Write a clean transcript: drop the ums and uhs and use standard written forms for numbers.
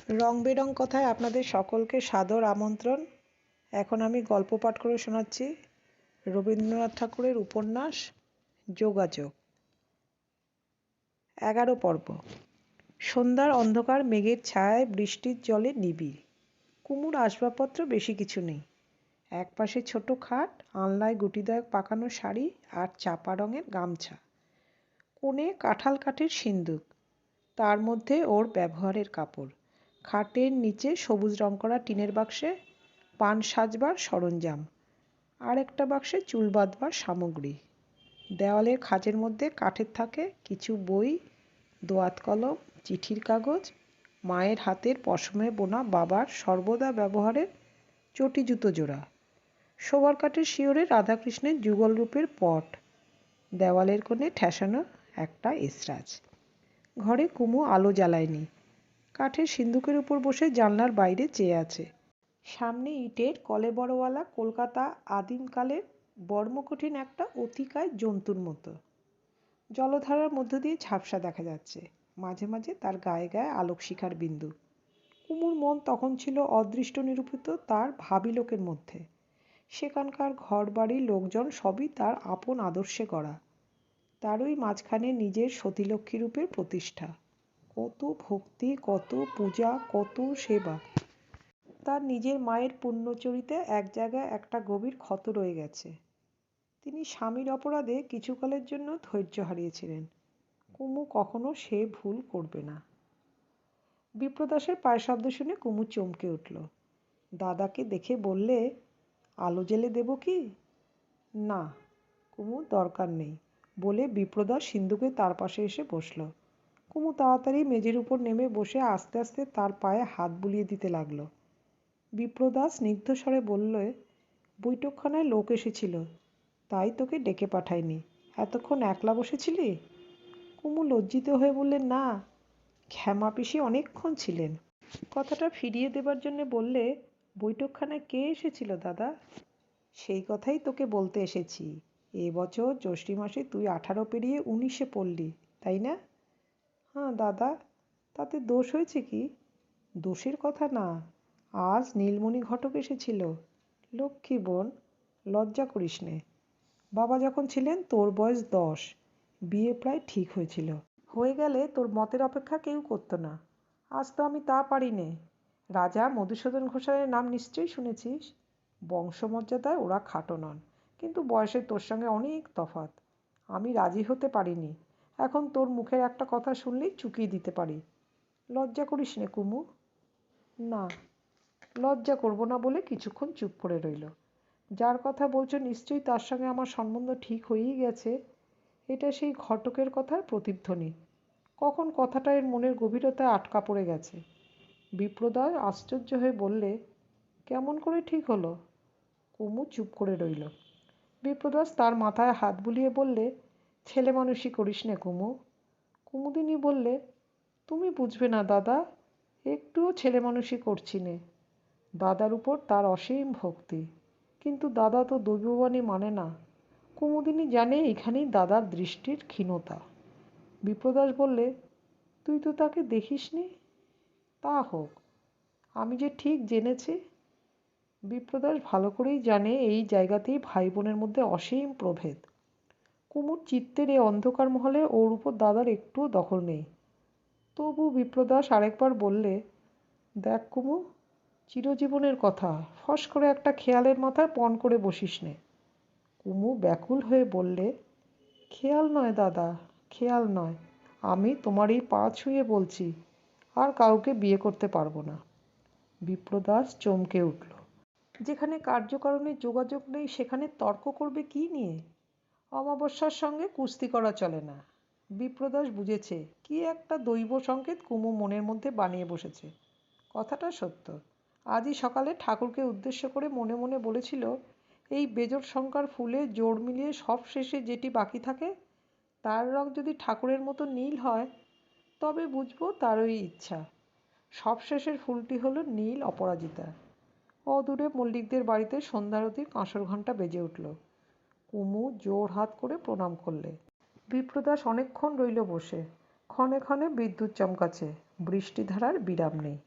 রং বেরং কথায় আপনাদের সকলকে সাদর আমন্ত্রণ। এখন আমি গল্প পাঠ করে শোনাচ্ছি রবীন্দ্রনাথ ঠাকুরের উপন্যাস যোগাযোগ। 11 পর্ব। সন্ধ্যার অন্ধকার মেঘের ছায়ায় বৃষ্টির জলে নিবিড়। কুমুর আসবাবপত্র বেশি কিছু নেই। একপাশে ছোট খাট, আলনায় গুটিদয়েক পাকানো শাড়ি আর চাপা রঙের গামছা। কোণে কাঁঠাল কাঠের সিন্দুক, তার মধ্যে ওর ব্যবহারের কাপড়। খাটের নিচে সবুজ রং করা টিনের বাক্সে পান সাজবার সরঞ্জাম, আর একটা বাক্সে চুল বাঁধবার সামগ্রী। দেওয়ালের খাঁজের মধ্যে কাঠের থাকে কিছু বই, দোয়াত কলম, চিঠির কাগজ, মায়ের হাতের পশমে বোনা বাবার সর্বদা ব্যবহারের চটি জুতো জোড়া, শোবার কাঠের শিয়রে রাধাকৃষ্ণের যুগল রূপের পট, দেওয়ালের কোণে ঠেসানো একটা এসরাজ। ঘরে কুমু আলো জ্বালায়নি। কাঠের সিন্দুকের উপর বসে জানলার বাইরে চেয়ে আছে। সামনে ইটের কলেবড়ওয়ালা কলকাতা আদিমকালের বর্মকঠিন একটা অতিকায় জন্তুর মতো। জলধারার মধ্য দিয়ে ঝাপসা দেখা যাচ্ছে, মাঝে মাঝে তার গায়ে গায়ে আলোকশিখার বিন্দু। কুমুর মন তখন ছিল অদৃষ্ট নিরূপিত তার ভাবী লোকের মধ্যে। সেখানকার ঘরবাড়ি লোকজন সবই তার আপন আদর্শে গড়া। তারই মাঝখানে নিজের সতীলক্ষ্মী রূপের প্রতিষ্ঠা। কত ভক্তি, কত পূজা, কত সেবা। তার নিজের মায়ের পুণ্যচরিতে এক জায়গায় একটা গভীর ক্ষত রয়ে গেছে। তিনি স্বামীর অপরাধে কিছুকালের জন্য ধৈর্য হারিয়েছিলেন। কুমু কখনো সে ভুল করবে না। বিপ্রদাসের পায়ের শব্দ শুনে কুমু চমকে উঠল। দাদাকে দেখে বললে, আলো জ্বেলে দেব কি? না কুমু, দরকার নেই বলে বিপ্রদাস সিন্দুকে তার পাশে এসে বসল। কুমু তাড়াতাড়ি মেঝের উপর নেমে বসে আস্তে আস্তে তার পায়ে হাত বুলিয়ে দিতে লাগলো। বিপ্রদাস স্নিগ্ধ স্বরে বললে, বৈঠকখানায় লোক এসেছিল, তাই তোকে ডেকে পাঠাইনি। এতক্ষণ একলা বসেছিলি? কুমু লজ্জিত হয়ে বললে, না, ক্ষেমা পিসি অনেকক্ষণ ছিলেন। কথাটা ফিরিয়ে দেবার জন্যে বললে, বৈঠকখানায় কে এসেছিল দাদা? সেই কথাই তোকে বলতে এসেছি। এবছর জ্যৈষ্ঠ মাসে তুই 18 পেরিয়ে 19-এ পড়লি, তাই না? হ্যাঁ দাদা। তাতে দোষ হয়েছে কি? দোষের কথা না, আজ নীলমণি ঘটক এসেছিল। লক্ষ্মী বোন, লজ্জা করিস নে। বাবা যখন ছিলেন তোর বয়স 10, বিয়ে প্রায় ঠিক হয়েছিল। হয়ে গেলে তোর মতের অপেক্ষা কেউ করতো না। আজ তো আমি তা পারি নে। রাজা মধুসূদন ঘোষালের নাম নিশ্চয়ই শুনেছিস। বংশমর্যাদায় ওরা খাটো নন, কিন্তু বয়সে তোর সঙ্গে অনেক তফাৎ। আমি রাজি হতে পারিনি। এখন তোর মুখের একটা কথা শুনলেই চুকিয়ে দিতে পারি। লজ্জা করিস নে কুমু। না, লজ্জা করব না বলে কিছুক্ষণ চুপ করে রইল। যার কথা বলছো নিশ্চয়ই তার সঙ্গে আমার সম্বন্ধ ঠিক হয়েই গেছে। এটা সেই ঘটকের কথার প্রতিধ্বনি। কখন কথাটা এর মনের গভীরতায় আটকা পড়ে গেছে। বিপ্রদাস আশ্চর্য হয়ে বললে, কেমন করে ঠিক হলো? কুমু চুপ করে রইল। বিপ্রদাস তার মাথায় হাত বুলিয়ে বললে, ছেলে মানুষই করিস নে কুমু। কুমুদিনী বললে, তুমি বুঝবে না দাদা, একটুও ছেলে মানুষই করছি নে। দাদার উপর তার অসীম ভক্তি, কিন্তু দাদা তো দৈববাণী মানে না। কুমুদিনী জানে এখানেই দাদার দৃষ্টির ক্ষীণতা। বিপ্রদাস বললে, তুই তো তাকে দেখিসনি। তা হোক, আমি যে ঠিক জেনেছি। বিপ্রদাস ভালো করেই জানে এই জায়গাতেই ভাই বোনের মধ্যে অসীম প্রভেদ। কুমুর চিত্তের এই অন্ধকার মহলে ওর উপর দাদার একটুও দখল নেই। তবু বিপ্রদাস আরেকবার বললে, দেখ কুমু, চিরজীবনের কথা, ফস করে একটা খেয়ালের মাথায় পণ করে বসিস নে। কুমু ব্যাকুল হয়ে বললে, খেয়াল নয় দাদা, খেয়াল নয়। আমি তোমার এই পা ছুঁয়ে বলছি, আর কাউকে বিয়ে করতে পারবো না। বিপ্রদাস চমকে উঠল। যেখানে কার্যকারণের যোগাযোগ নেই সেখানে তর্ক করবে কী নিয়ে? অমাবস্যার সঙ্গে কুস্তি করা চলে না। বিপ্রদাস বুঝেছে কি একটা দৈব সংকেত কুমু মনের মধ্যে বানিয়ে বসেছে। কথাটা সত্য। আজই সকালে ঠাকুরকে উদ্দেশ্য করে মনে মনে বলেছিল, এই বেজোড় সংখ্যার ফুলে জোড় মিলিয়ে সব শেষে যেটি বাকি থাকে তার রং যদি ঠাকুরের মতো নীল হয় তবে বুঝবো তারই ইচ্ছা। সবশেষের ফুলটি হলো নীল অপরাজিতা। অদূরে মল্লিকদের বাড়িতে সন্ধ্যারতির কাঁসর ঘণ্টা বেজে উঠল। কুমু জোর হাত করে প্রণাম করলে। বিপ্রদাস অনেকক্ষণ রইল বসে। ক্ষণে ক্ষণে বিদ্যুৎ চমকাচ্ছে, বৃষ্টিধারার বিরাম নেই।